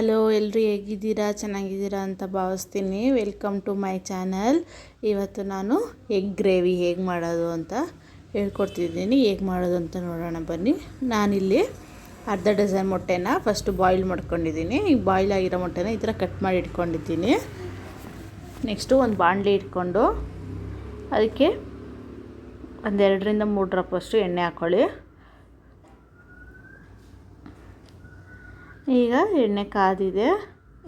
Hello ಎಲ್ಲರೂ ಹೇಗಿದ್ದೀರಾ, ಚೆನ್ನಾಗಿದ್ದೀರಾ ಅಂತ ಭಾವಿಸ್ತೀನಿ. Welcome to my channel. ಇವತ್ತು ನಾನು ಎಗ್ ಗ್ರೇವಿ ಹೇಗೆ ಮಾಡೋದು ಅಂತ ಹೇಳ್ಕೊಡ್ತಿದ್ದೀನಿ. ಹೇಗೆ ಮಾಡೋದು ಅಂತ ನೋಡೋಣ ಬನ್ನಿ. ನಾನಿಲ್ಲಿ ಅರ್ಧ ಡಜನ್ ಮೊಟ್ಟೆನ ಫಸ್ಟು ಬಾಯ್ಲ್ ಮಾಡ್ಕೊಂಡಿದ್ದೀನಿ. ಈ ಬಾಯ್ಲ್ ಆಗಿರೋ ಮೊಟ್ಟೆನ ಈ ಥರ ಕಟ್ ಮಾಡಿ ಇಟ್ಕೊಂಡಿದ್ದೀನಿ. ನೆಕ್ಸ್ಟು ಒಂದು ಬಾಣಲೆ ಇಟ್ಕೊಂಡು ಅದಕ್ಕೆ ಒಂದು 2ರಿಂದ 3 ಡ್ರಾಪಷ್ಟು ಎಣ್ಣೆ ಹಾಕ್ಕೊಳ್ಳಿ. ಈಗ ಎಣ್ಣೆ ಕಾದಿದೆ.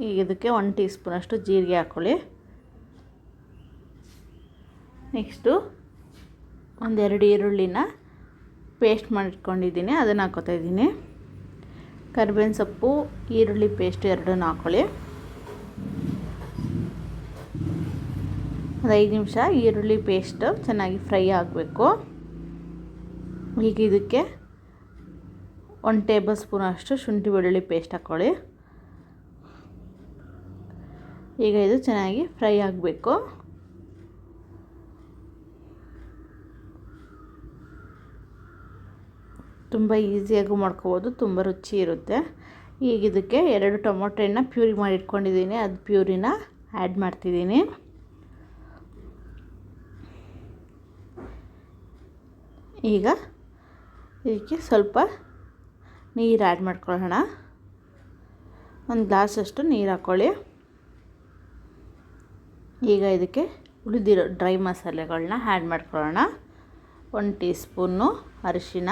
ಈಗ ಇದಕ್ಕೆ 1 ಟೀ ಸ್ಪೂನಷ್ಟು ಜೀರಿಗೆ ಹಾಕ್ಕೊಳ್ಳಿ. ನೆಕ್ಸ್ಟು 1-2 ಈರುಳ್ಳಿನ ಪೇಸ್ಟ್ ಮಾಡಿಟ್ಕೊಂಡಿದ್ದೀನಿ, ಅದನ್ನು ಹಾಕ್ಕೋತಾ ಇದ್ದೀನಿ. ಕರಿಬೇವಿನ ಸೊಪ್ಪು, ಈರುಳ್ಳಿ ಪೇಸ್ಟ್ ಎರಡನ್ನೂ ಹಾಕ್ಕೊಳ್ಳಿ. ಒಂದು 5 ನಿಮಿಷ ಈರುಳ್ಳಿ ಪೇಸ್ಟ್ ಚೆನ್ನಾಗಿ ಫ್ರೈ ಆಗಬೇಕು. ಈಗ ಇದಕ್ಕೆ 1 ಟೇಬಲ್ ಸ್ಪೂನ್ ಅಷ್ಟು ಶುಂಠಿ ಬೆಳ್ಳುಳ್ಳಿ ಪೇಸ್ಟ್ ಹಾಕ್ಕೊಳ್ಳಿ. ಈಗ ಇದು ಚೆನ್ನಾಗಿ ಫ್ರೈ ಆಗಬೇಕು. ತುಂಬ ಈಸಿಯಾಗೂ ಮಾಡ್ಕೋಬೋದು, ತುಂಬ ರುಚಿ ಇರುತ್ತೆ. ಈಗ ಇದಕ್ಕೆ 2 ಟೊಮೊಟೊನ ಪ್ಯೂರಿ ಮಾಡಿ ಇಟ್ಕೊಂಡಿದ್ದೀನಿ, ಅದು ಪ್ಯೂರಿನ ಆ್ಯಡ್ ಮಾಡ್ತಿದ್ದೀನಿ. ಈಗ ಇದಕ್ಕೆ ಸ್ವಲ್ಪ ನೀರು ಆ್ಯಡ್ ಮಾಡ್ಕೊಳ್ಳೋಣ. 1 ಗ್ಲಾಸಷ್ಟು ನೀರು ಹಾಕ್ಕೊಳ್ಳಿ. ಈಗ ಇದಕ್ಕೆ ಉಳಿದಿರೋ ಡ್ರೈ ಮಸಾಲೆಗಳನ್ನ ಆ್ಯಡ್ ಮಾಡ್ಕೊಳ್ಳೋಣ. 1 ಟೀ ಸ್ಪೂನು ಅರಿಶಿನ,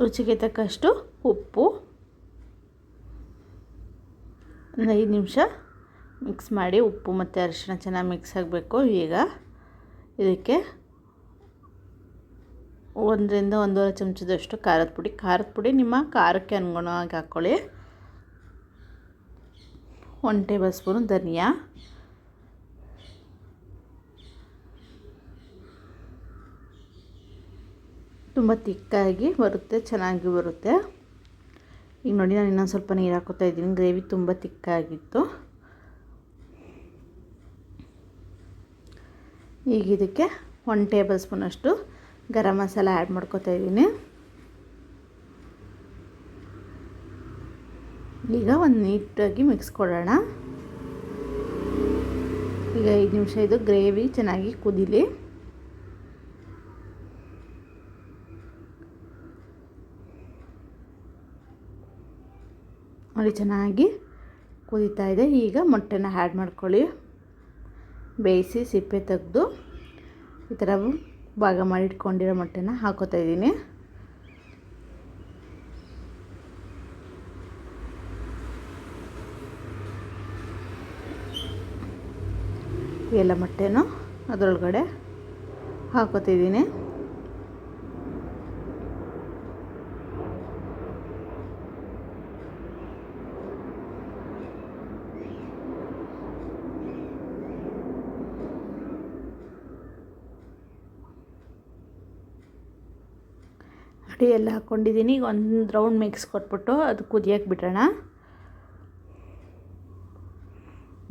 ರುಚಿಗೆ ತಕ್ಕಷ್ಟು ಉಪ್ಪು, ಒಂದು 5 ನಿಮಿಷ ಮಿಕ್ಸ್ ಮಾಡಿ. ಉಪ್ಪು ಮತ್ತು ಅರಿಶಿನ ಚೆನ್ನಾಗಿ ಮಿಕ್ಸ್ ಆಗಬೇಕು. ಈಗ ಇದಕ್ಕೆ 1ರಿಂದ 1.5 ಚಮಚದಷ್ಟು ಖಾರದ ಪುಡಿ ನಿಮ್ಮ ಖಾರಕ್ಕೆ ಅನುಗುಣವಾಗಿ ಹಾಕ್ಕೊಳ್ಳಿ. 1 ಟೇಬಲ್ ಸ್ಪೂನು ಧನಿಯಾ, ತುಂಬ ತಿಕ್ಕಾಗಿ ಬರುತ್ತೆ, ಚೆನ್ನಾಗಿ ಬರುತ್ತೆ. ಈಗ ನೋಡಿ, ನಾನು ಇನ್ನೊಂದು ಸ್ವಲ್ಪ ನೀರು ಹಾಕೋತಾ ಇದ್ದೀನಿ. ಗ್ರೇವಿ ತುಂಬ ತಿಕ್ಕಾಗಿತ್ತು. ಈಗ ಇದಕ್ಕೆ 1 ಟೇಬಲ್ ಸ್ಪೂನಷ್ಟು ಗರಂ ಮಸಾಲ ಆ್ಯಡ್ ಮಾಡ್ಕೋತಾ ಇದ್ದೀನಿ. ಈಗ ಒಂದು ನೀಟಾಗಿ ಮಿಕ್ಸ್ ಕೊಡೋಣ. ಈಗ 5 ನಿಮಿಷ ಇದು ಗ್ರೇವಿ ಚೆನ್ನಾಗಿ ಕುದೀಲಿ. ನೋಡಿ, ಚೆನ್ನಾಗಿ ಕುದೀತಾ ಇದೆ. ಈಗ ಮೊಟ್ಟೆನ ಆ್ಯಡ್ ಮಾಡ್ಕೊಳ್ಳಿ. ಬೇಯಿಸಿ ಸಿಪ್ಪೆ ತೆಗೆದು ಈ ಥರ ಭಾಗ ಮಾಡಿ ಇಟ್ಕೊಂಡಿರೋ ಮೊಟ್ಟೆನ ಹಾಕೋತಾ ಇದ್ದೀನಿ. ಎಲ್ಲ ಮೊಟ್ಟೆನೂ ಅದರೊಳಗಡೆ ಹಾಕೋತಿದ್ದೀನಿ. ಎಲ್ಲ ಹಾಕ್ಕೊಂಡಿದ್ದೀನಿ. ಈಗ 1 ರೌಂಡ್ ಮಿಕ್ಸ್ ಕೊಟ್ಬಿಟ್ಟು ಅದು ಕುದಿಯೋಕ್ಕೆ ಬಿಡೋಣ.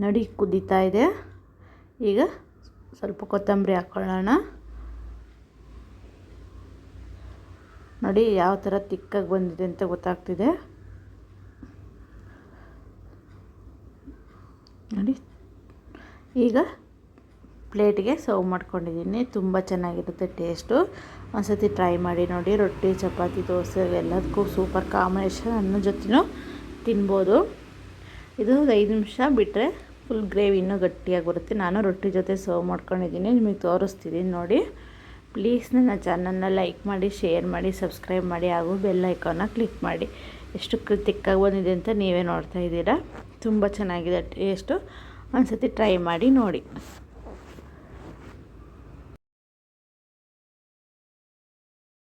ನೋಡಿ, ಕುದೀತಾ ಇದೆ. ಈಗ ಸ್ವಲ್ಪ ಕೊತ್ತಂಬರಿ ಹಾಕ್ಕೊಳ್ಳೋಣ. ನೋಡಿ ಯಾವ ಥರ ತಿಕ್ಕಾಗಿ ಬಂದಿದೆ ಅಂತ ಗೊತ್ತಾಗ್ತಿದೆ. ನೋಡಿ, ಈಗ ಪ್ಲೇಟಿಗೆ ಸರ್ವ್ ಮಾಡ್ಕೊಂಡಿದ್ದೀನಿ. ತುಂಬ ಚೆನ್ನಾಗಿರುತ್ತೆ ಟೇಸ್ಟು. ಒಂದ್ಸತಿ ಟ್ರೈ ಮಾಡಿ ನೋಡಿ. ರೊಟ್ಟಿ, ಚಪಾತಿ, ದೋಸೆ ಎಲ್ಲದಕ್ಕೂ ಸೂಪರ್ ಕಾಂಬಿನೇಷನ್. ಅನ್ನ ಜೊತೆನೂ ತಿನ್ಬೋದು. ಇದು 5 ನಿಮಿಷ ಬಿಟ್ಟರೆ ಫುಲ್ ಗ್ರೇವಿ ಇನ್ನೂ ಗಟ್ಟಿಯಾಗಿ ಬರುತ್ತೆ. ನಾನು ರೊಟ್ಟಿ ಜೊತೆ ಸರ್ವ್ ಮಾಡ್ಕೊಂಡಿದ್ದೀನಿ, ನಿಮಗೆ ತೋರಿಸ್ತಿದ್ದೀನಿ ನೋಡಿ. ಪ್ಲೀಸ್ ನನ್ನ ಚಾನಲ್ನ ಲೈಕ್ ಮಾಡಿ, ಶೇರ್ ಮಾಡಿ, ಸಬ್ಸ್ಕ್ರೈಬ್ ಮಾಡಿ, ಹಾಗೂ ಬೆಲ್ ಐಕಾನ್ನ ಕ್ಲಿಕ್ ಮಾಡಿ. ಎಷ್ಟು ತಿಕ್ಕಾಗಿ ಬಂದಿದೆ ಅಂತ ನೀವೇ ನೋಡ್ತಾ ಇದ್ದೀರಾ. ತುಂಬ ಚೆನ್ನಾಗಿದೆ ಟೇಸ್ಟು. ಒಂದ್ಸತಿ ಟ್ರೈ ಮಾಡಿ ನೋಡಿ.